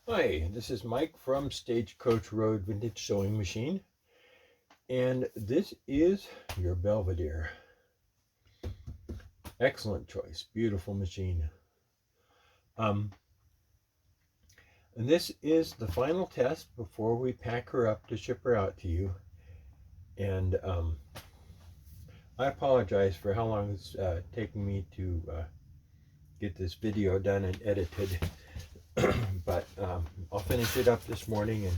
Hi, this is Mike from Stagecoach Road Vintage Sewing Machine, and this is your Belvedere. Excellent choice, beautiful machine. And this is the final test before we pack her up to ship her out to you. And I apologize for how long it's taking me to get this video done and edited, but I'll finish it up this morning and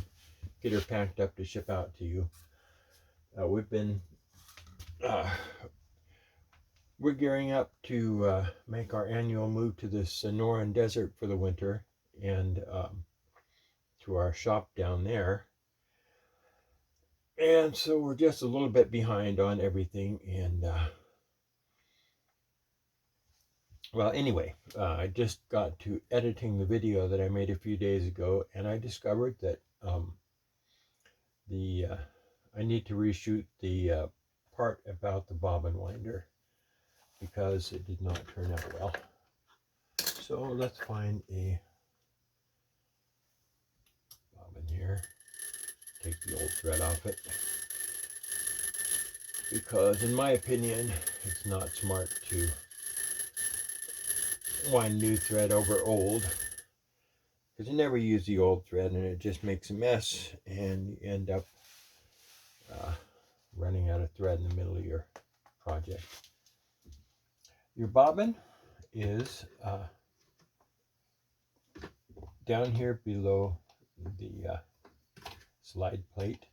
get her packed up to ship out to you. We've been We're gearing up to make our annual move to the Sonoran Desert for the winter, and to our shop down there. And so we're just a little bit behind on everything. And well, anyway, I just got to editing the video that I made a few days ago, and I discovered that I need to reshoot the part about the bobbin winder because it did not turn out well. So let's find a bobbin here. Take the old thread off it, because in my opinion it's not smart to wind new thread over old, because you never use the old thread and it just makes a mess and you end up running out of thread in the middle of your project. Your bobbin is down here below the slide plate,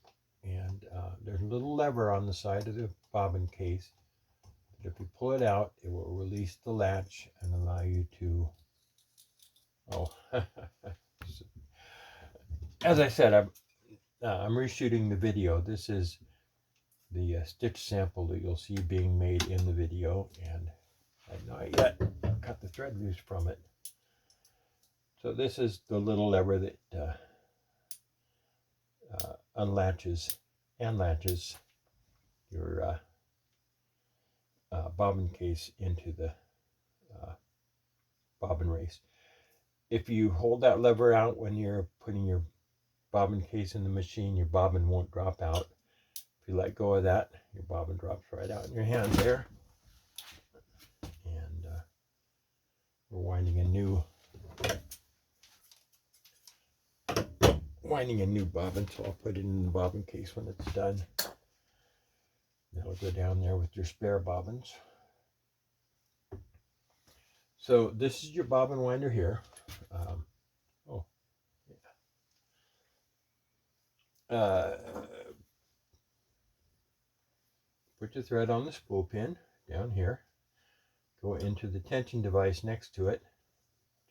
and there's a little lever on the side of the bobbin case. If you pull it out, it will release the latch and allow you to, as I said, I'm reshooting the video. This is the stitch sample that you'll see being made in the video, and I've not yet cut the thread loose from it. So this is the little lever that unlatches and latches your bobbin case into the bobbin race. If you hold that lever out when you're putting your bobbin case in the machine, your bobbin won't drop out. If you let go of that, your bobbin drops right out in your hand there. And we're winding a new bobbin, so I'll put it in the bobbin case when it's done. That'll go down there with your spare bobbins. So this is your bobbin winder here. Put your thread on the spool pin down here. Go into the tension device next to it,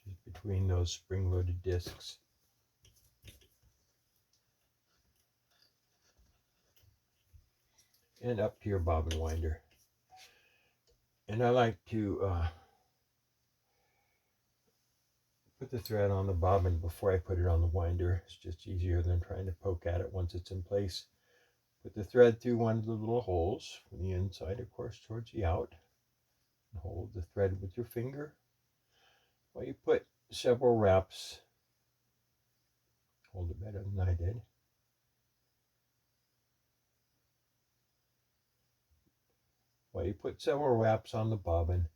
which is between those spring-loaded discs. And up to your bobbin winder. And I like to put the thread on the bobbin before I put it on the winder. It's just easier than trying to poke at it once it's in place. Put the thread through one of the little holes from the inside, of course, towards the out. And hold the thread with your finger while you put several wraps. Hold it better than I did. While you put several wraps on the bobbin,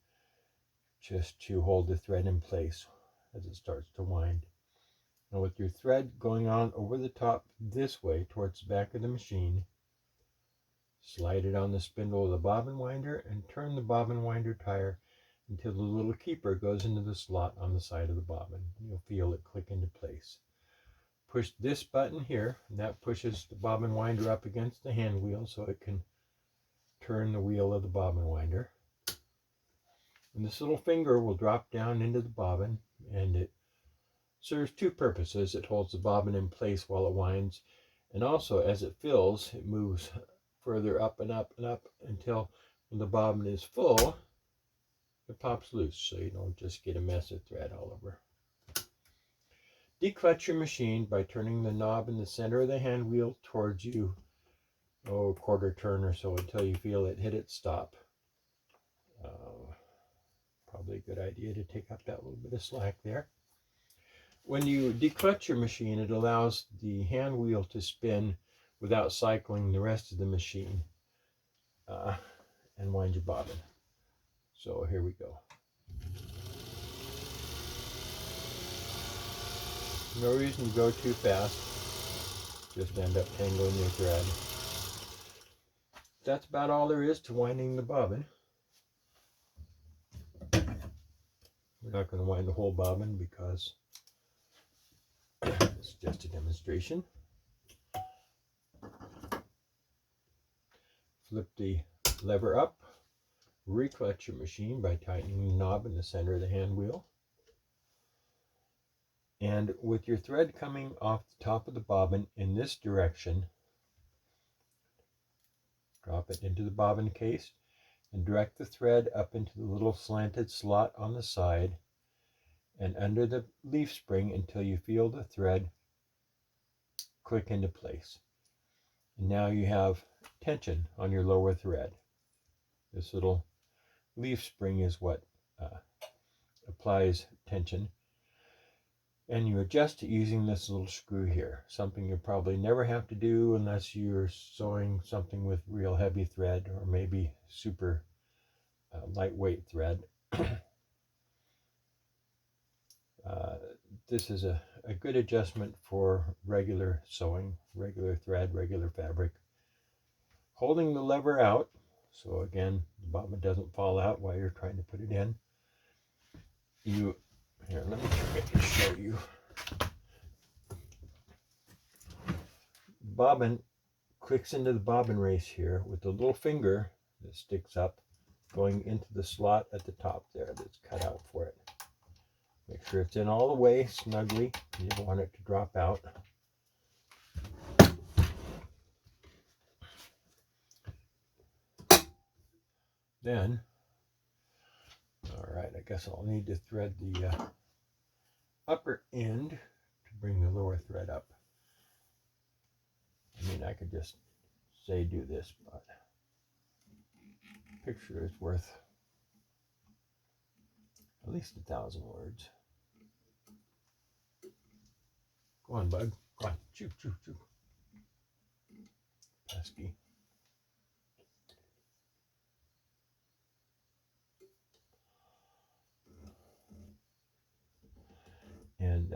just to hold the thread in place as it starts to wind. Now with your thread going on over the top this way towards the back of the machine, slide it on the spindle of the bobbin winder and turn the bobbin winder tire until the little keeper goes into the slot on the side of the bobbin. You'll feel it click into place. Push this button here, and that pushes the bobbin winder up against the hand wheel so it can turn the wheel of the bobbin winder. And this little finger will drop down into the bobbin, and it serves two purposes. It holds the bobbin in place while it winds, and also as it fills, it moves further up and up and up until when the bobbin is full, it pops loose, so you don't just get a mess of thread all over. Declutch your machine by turning the knob in the center of the hand wheel towards you, a quarter turn or so, until you feel it hit its stop. Probably a good idea to take up that little bit of slack there. When you declutch your machine, it allows the hand wheel to spin without cycling the rest of the machine and wind your bobbin. So here we go. No reason to go too fast, just end up tangling your thread. That's about all there is to winding the bobbin. We're not going to wind the whole bobbin because it's just a demonstration. Flip the lever up, reclutch your machine by tightening the knob in the center of the hand wheel. And with your thread coming off the top of the bobbin in this direction, drop it into the bobbin case and direct the thread up into the little slanted slot on the side and under the leaf spring until you feel the thread click into place. And now you have tension on your lower thread. This little leaf spring is what applies tension. And you adjust it using this little screw here, something you'll probably never have to do unless you're sewing something with real heavy thread or maybe super lightweight thread. This is a good adjustment for regular sewing, regular thread, regular fabric. Holding the lever out, so again, the bobbin doesn't fall out while you're trying to put it in. Here, let me try to show you. Bobbin clicks into the bobbin race here with the little finger that sticks up going into the slot at the top there that's cut out for it. Make sure it's in all the way snugly. You don't want it to drop out. Then, all right, I guess I'll need to thread the upper end to bring the lower thread up. I mean, I could just say do this, but picture is worth at least 1,000 words. Go on, bug. Go on. Choo, choo, choo. Pesky. And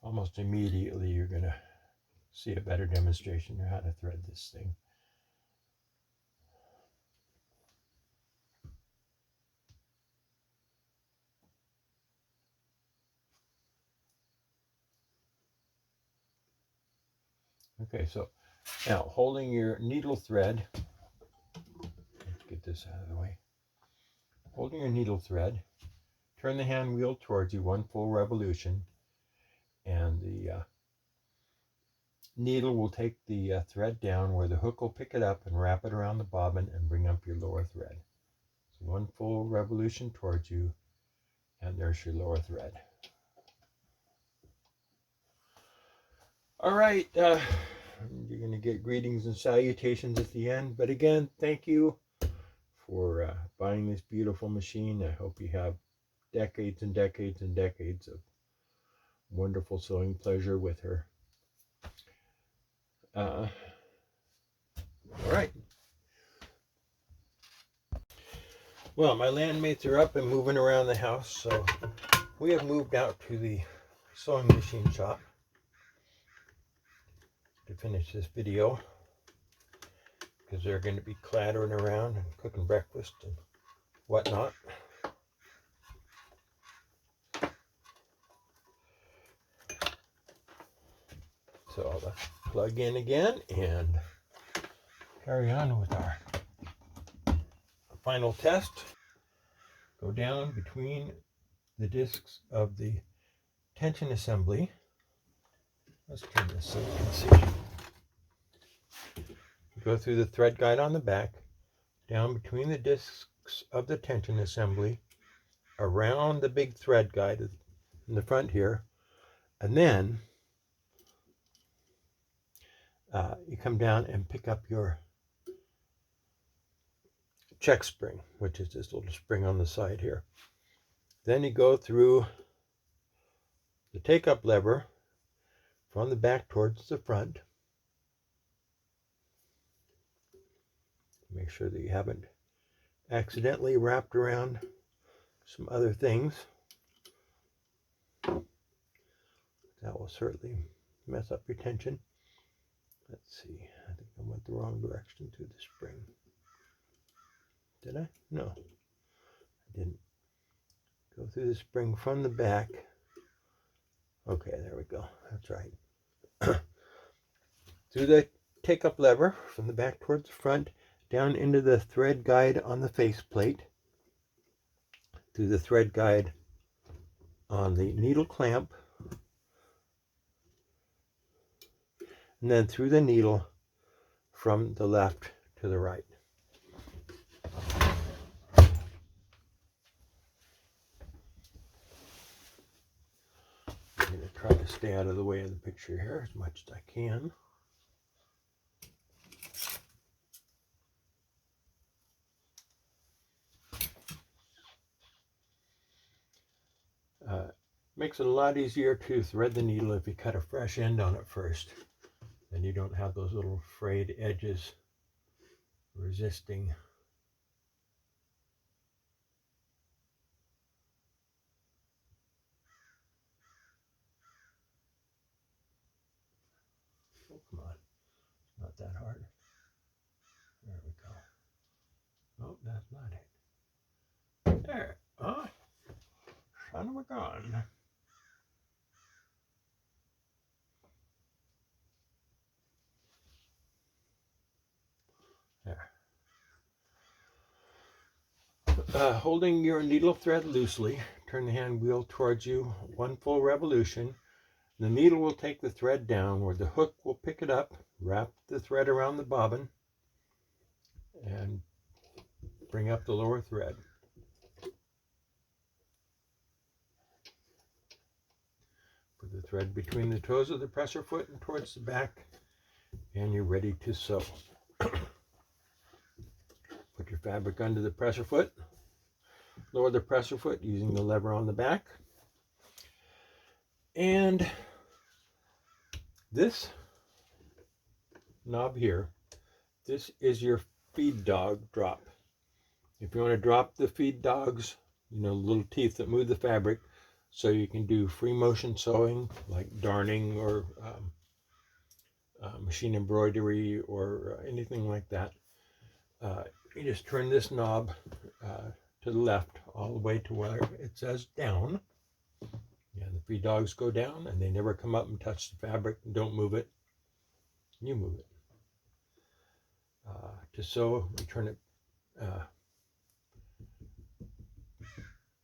almost immediately you're going to see a better demonstration of how to thread this thing. Okay, so now holding your needle thread, let's get this out of the way. Holding your needle thread, turn the hand wheel towards you 1 full revolution, and the needle will take the thread down where the hook will pick it up and wrap it around the bobbin and bring up your lower thread. So 1 full revolution towards you, and there's your lower thread. All right, you're going to get greetings and salutations at the end. But again, thank you for buying this beautiful machine. I hope you have decades and decades and decades of wonderful sewing pleasure with her. All right. Well, my landmates are up and moving around the house, so we have moved out to the sewing machine shop to finish this video because they're going to be clattering around and cooking breakfast and whatnot. So let's plug in again and carry on with our final test. Go down between the discs of the tension assembly. Let's turn this so you can see. Go through the thread guide on the back, down between the discs of the tension assembly, around the big thread guide in the front here, and then you come down and pick up your check spring, which is this little spring on the side here. Then you go through the take-up lever from the back towards the front. Make sure that you haven't accidentally wrapped around some other things. That will certainly mess up your tension. Let's see, I think I went the wrong direction through the spring. Did I? No, I didn't. Go through the spring from the back. Okay, there we go. That's right. Through the take-up lever from the back towards the front, down into the thread guide on the faceplate, through the thread guide on the needle clamp, and then through the needle from the left to the right. I'm going to try to stay out of the way of the picture here as much as I can. Makes it a lot easier to thread the needle if you cut a fresh end on it first. Then you don't have those little frayed edges resisting. Oh, come on. It's not that hard. There we go. Oh, that's not it. There. Oh, son of a gun. There. Holding your needle thread loosely, turn the hand wheel towards you one full revolution. The needle will take the thread down where the hook will pick it up, wrap the thread around the bobbin, and bring up the lower thread. Put the thread between the toes of the presser foot and towards the back, and you're ready to sew. Put your fabric under the presser foot. Lower the presser foot using the lever on the back. And this knob here, this is your feed dog drop. If you want to drop the feed dogs, little teeth that move the fabric, so you can do free motion sewing like darning or machine embroidery or anything like that. You just turn this knob to the left all the way to where it says down. Yeah, the feed dogs go down and they never come up and touch the fabric. Don't move it. You move it. To sew, you turn it.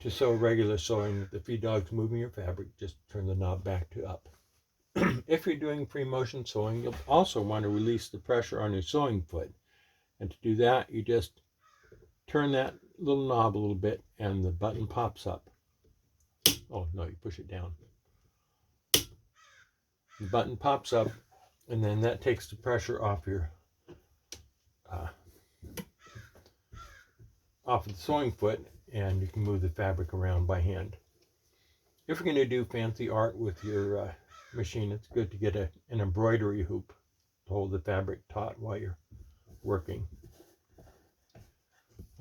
To sew regular sewing, if the feed dog's moving your fabric, just turn the knob back to up. If you're doing free motion sewing, you'll also want to release the pressure on your sewing foot. And to do that, you just turn that little knob a little bit and the button pops up. Oh, no, you push it down. The button pops up, and then that takes the pressure off your off of the sewing foot, and you can move the fabric around by hand. If you're going to do fancy art with your machine, it's good to get an embroidery hoop to hold the fabric taut while you're working.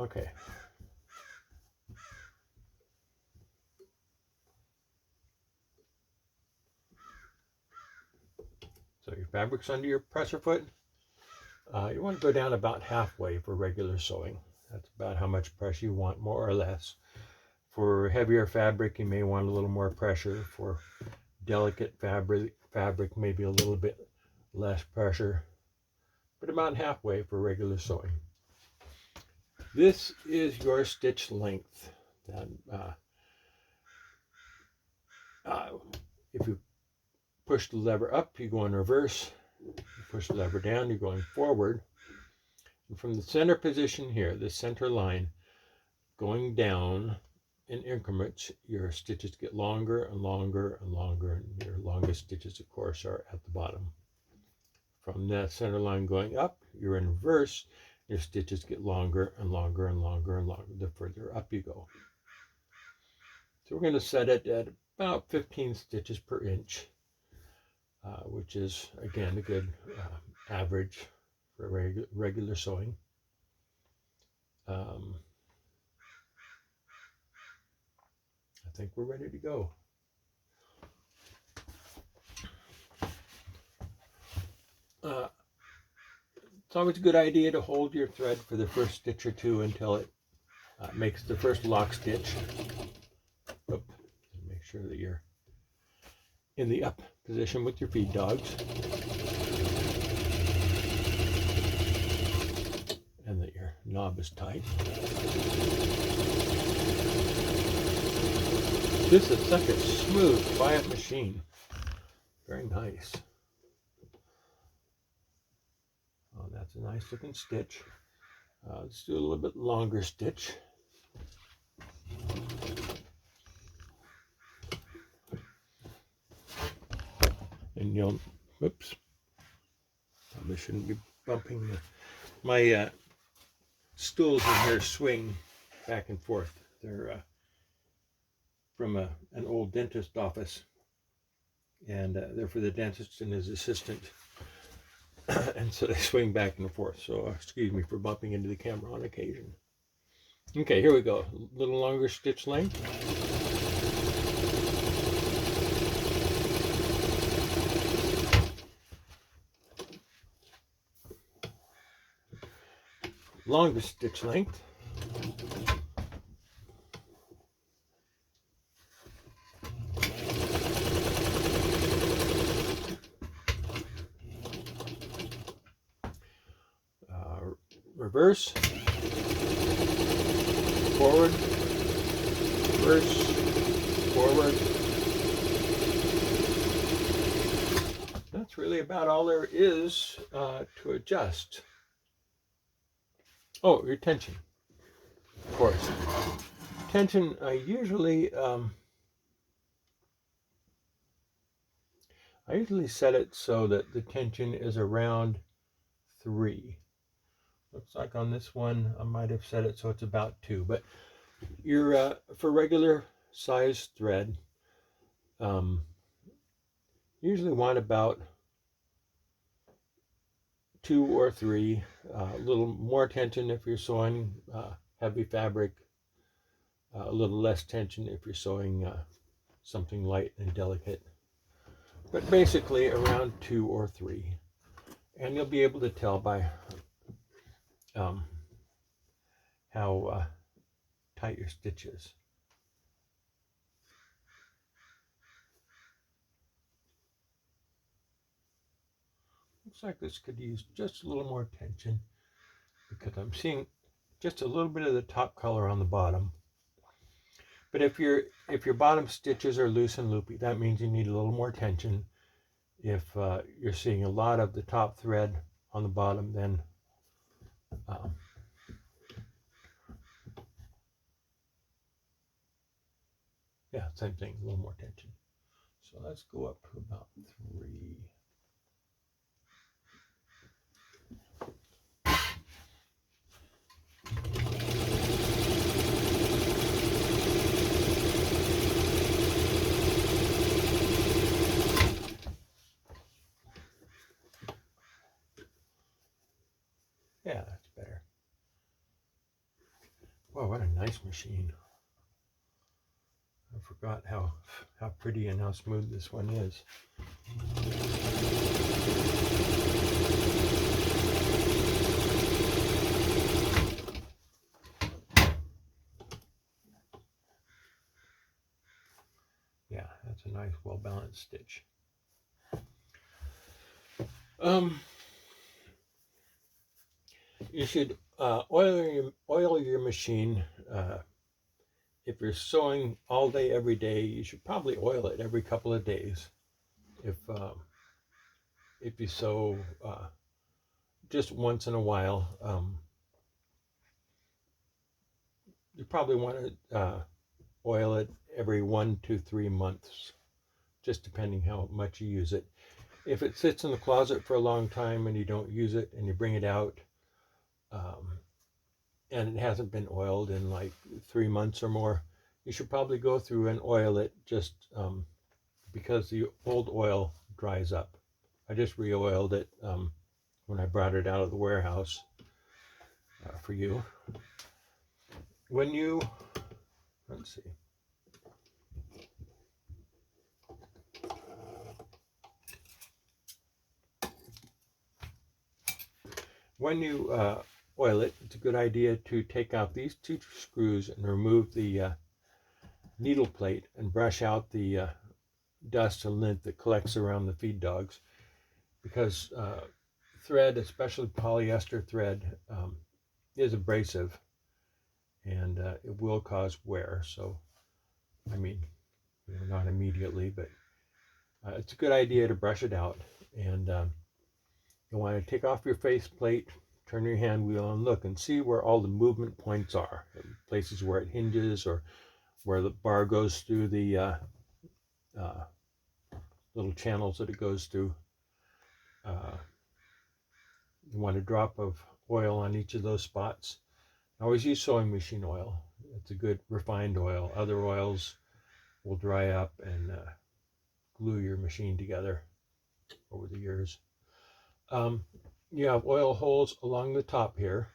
Okay. So your fabric's under your presser foot. You want to go down about halfway for regular sewing. That's about how much pressure you want, more or less. For heavier fabric, you may want a little more pressure. For delicate fabric, maybe a little bit less pressure, but about halfway for regular sewing. This is your stitch length. If you push the lever up, you go in reverse. You push the lever down, you're going forward. And from the center position here, the center line, going down in increments, your stitches get longer and longer and longer, and your longest stitches, of course, are at the bottom. From that center line going up, you're in reverse, your stitches get longer and longer and longer and longer the further up you go. So we're going to set it at about 15 stitches per inch, which is, again, a good average for regular sewing. I think we're ready to go. It's always a good idea to hold your thread for the first stitch or two until it makes the first lock stitch. Make sure that you're in the up position with your feed dogs, and that your knob is tight. This is such a smooth, quiet machine. Very nice. Oh, that's a nice looking stitch. Let's do a little bit longer stitch. And you'll, whoops, probably shouldn't be bumping my stools in here swing back and forth. They're from an old dentist office, and they're for the dentist and his assistant. And so they swing back and forth. So excuse me for bumping into the camera on occasion. Okay, here we go. A little longer stitch length. Longer stitch length. Reverse, forward, reverse, forward. That's really about all there is to adjust. Oh, your tension, of course. Tension, I usually set it so that the tension is around 3. Looks like on this one I might have set it so it's about 2, but you're for regular size thread, usually want about 2 or 3. A little more tension if you're sewing heavy fabric, a little less tension if you're sewing something light and delicate, but basically around 2 or 3. And you'll be able to tell by how tight your stitch is. Looks like this could use just a little more tension because I'm seeing just a little bit of the top color on the bottom. But if your bottom stitches are loose and loopy, that means you need a little more tension. If you're seeing a lot of the top thread on the bottom, then yeah, same thing, a little more tension. So let's go up to about 3. Yeah, that's better. Wow, what a nice machine. I forgot how pretty and how smooth this one is. Yeah, that's a nice, well-balanced stitch. You should oil your machine. If you're sewing all day, every day, you should probably oil it every couple of days. If you sew just once in a while, you probably want to oil it every 1 to 3 months, just depending how much you use it. If it sits in the closet for a long time and you don't use it and you bring it out, and it hasn't been oiled in like 3 months or more, you should probably go through and oil it just because the old oil dries up. I just re-oiled it when I brought it out of the warehouse for you. When you, let's see. When you oil it, it's a good idea to take out these two screws and remove the needle plate and brush out the dust and lint that collects around the feed dogs, because thread, especially polyester thread, is abrasive and it will cause wear. So, I mean, not immediately, but it's a good idea to brush it out. And you want to take off your faceplate, turn your hand wheel, and look and see where all the movement points are, places where it hinges or where the bar goes through the little channels that it goes through. You want a drop of oil on each of those spots. I always use sewing machine oil. It's a good refined oil. Other oils will dry up and glue your machine together over the years. You have oil holes along the top here.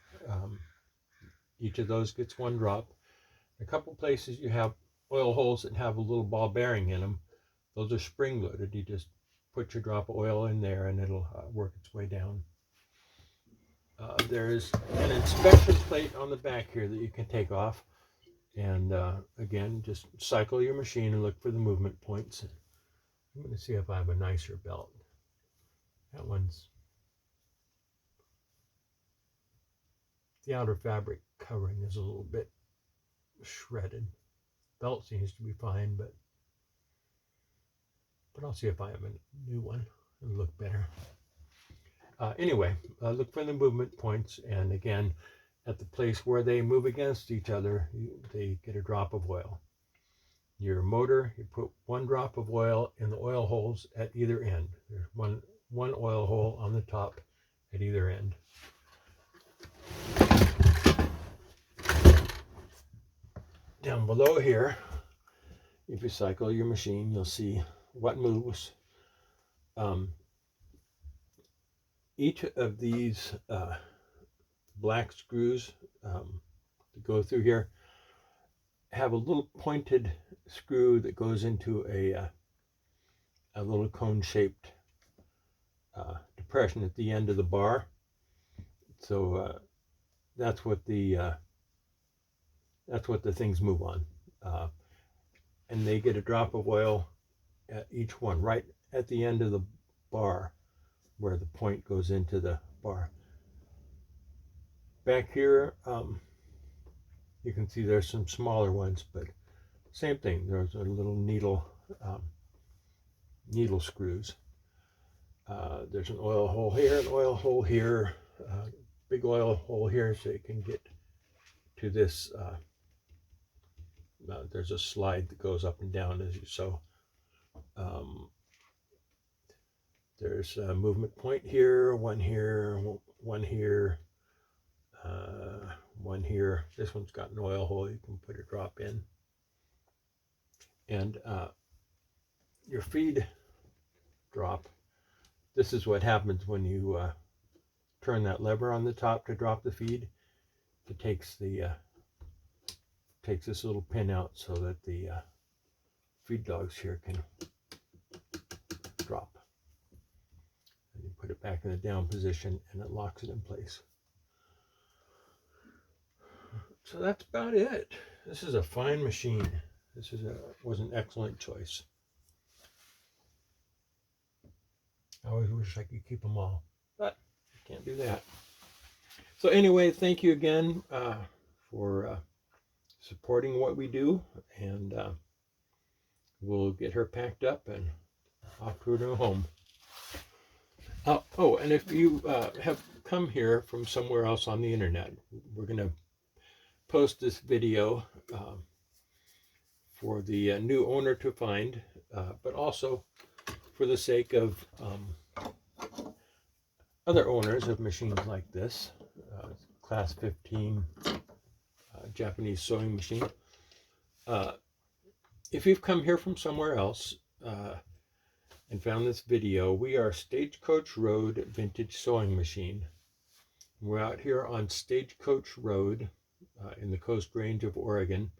Each of those gets one drop. A couple places you have oil holes that have a little ball bearing in them. Those are spring loaded. You just put your drop of oil in there and it'll work its way down. There's an inspection plate on the back here that you can take off. And again, just cycle your machine and look for the movement points. I'm going to see if I have a nicer belt. That one's, the outer fabric covering is a little bit shredded. Belt seems to be fine, but I'll see if I have a new one. It'll look better. Anyway, look for the movement points, and again, at the place where they move against each other, they get a drop of oil. Your motor, you put one drop of oil in the oil holes at either end. There's one oil hole on the top at either end. Down below here, if you cycle your machine, you'll see what moves. Each of these black screws that go through here have a little pointed screw that goes into a little cone-shaped depression at the end of the bar. So that's what the things move on, and they get a drop of oil at each one, right at the end of the bar, where the point goes into the bar. Back here, you can see there's some smaller ones, but same thing. There's a little needle screws. There's an oil hole here, an oil hole here, big oil hole here, so you can get to this. There's a slide that goes up and down as you sew. There's a movement point here, one here, one here, one here. This one's got an oil hole you can put a drop in. And your feed drop, this is what happens when you turn that lever on the top to drop the feed. It takes this little pin out so that the feed dogs here can drop. And you put it back in the down position and it locks it in place. So that's about it. This is a fine machine. This was an excellent choice. I always wish I could keep them all, but I can't do that. So anyway, thank you again for supporting what we do, and we'll get her packed up and off to her new home. Oh, and if you have come here from somewhere else on the internet, we're going to post this video for the new owner to find, but also for the sake of other owners of machines like this, Class 15 Japanese sewing machine. If you've come here from somewhere else and found this video, we are Stagecoach Road Vintage Sewing Machine. We're out here on Stagecoach Road in the Coast Range of Oregon.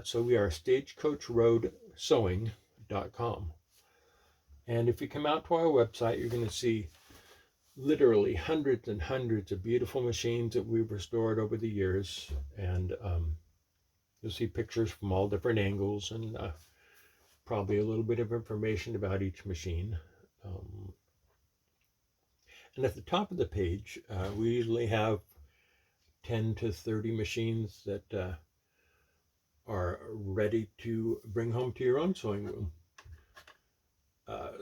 So we are stagecoachroadsewing.com. And if you come out to our website, you're going to see literally hundreds and hundreds of beautiful machines that we've restored over the years. And you'll see pictures from all different angles and probably a little bit of information about each machine. And at the top of the page, we usually have 10 to 30 machines that are ready to bring home to your own sewing room.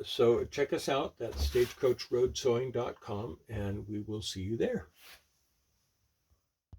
So check us out at stagecoachroadsewing.com, and we will see you there.